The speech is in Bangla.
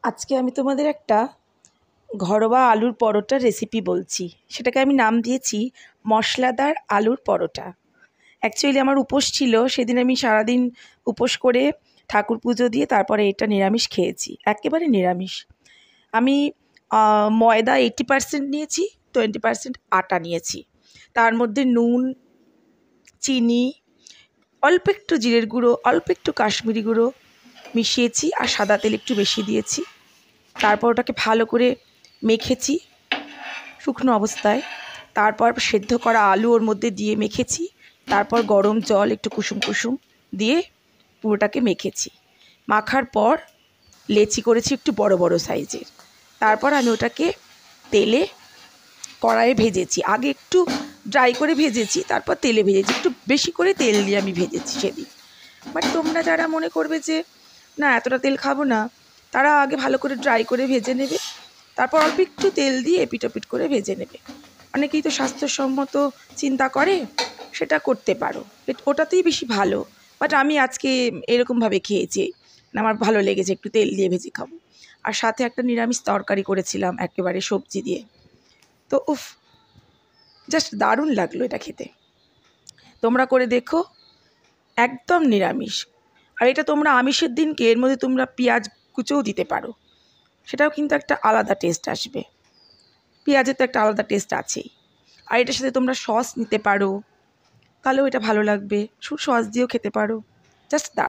আজকে আমি তোমাদের একটা ঘরোয়া আলুর পরোটার রেসিপি বলছি। সেটাকে আমি নাম দিয়েছি মশলাদার আলুর পরোটা। অ্যাকচুয়ালি আমার উপোস ছিল, সেদিন আমি সারাদিন উপোস করে ঠাকুর পুজো দিয়ে তারপরে এটা নিরামিষ খেয়েছি, একেবারে নিরামিষ। আমি ময়দা 80% নিয়েছি, 20% আটা নিয়েছি। তার মধ্যে নুন, চিনি, অল্প একটু জিরের গুঁড়ো, অল্প একটু কাশ্মীরি গুঁড়ো মিশিয়েছি, আর সাদা তেল একটু বেশি দিয়েছি। তারপর ওটাকে ভালো করে মেখেছি শুকনো অবস্থায়। তারপর সেদ্ধ করা আলু ওর মধ্যে দিয়ে মেখেছি। তারপর গরম জল একটু কুসুম কুসুম দিয়ে পুরোটাকে মেখেছি। মাখার পর লেচি করেছি একটু বড় বড় সাইজের। তারপর আমি ওটাকে তেলে কড়াইয়ে ভেজেছি। আগে একটু ড্রাই করে ভেজেছি, তারপর তেলে ভেজেছি, একটু বেশি করে তেল দিয়ে আমি ভেজেছি সেদিন। বাট তোমরা যারা মনে করবে যে না এতটা তেল খাবো না, তারা আগে ভালো করে ড্রাই করে ভেজে নেবে, তারপর অল্প একটু তেল দিয়ে এপিট ওপিট করে ভেজে নেবে। অনেকেই তো স্বাস্থ্যসম্মত চিন্তা করে, সেটা করতে পারো, ওটাতেই বেশি ভালো। বাট আমি আজকে এরকমভাবে খেয়েছি, আমার ভালো লেগেছে একটু তেল দিয়ে ভেজে খাবো। আর সাথে একটা নিরামিষ তরকারি করেছিলাম একেবারে সবজি দিয়ে। তো উফ, জাস্ট দারুণ লাগলো এটা খেতে। তোমরা করে দেখো, একদম নিরামিষ। আর এটা তোমরা আমিষের দিনকে এর মধ্যে তোমরা পেঁয়াজ কুচোও দিতে পারো, সেটাও কিন্তু একটা আলাদা টেস্ট আসবে। পেঁয়াজের তো একটা আলাদা টেস্ট আছেই। আর এটার সাথে তোমরা সস নিতে পারো, তাহলেও এটা ভালো লাগবে। সস দিয়েও খেতে পারো, জাস্ট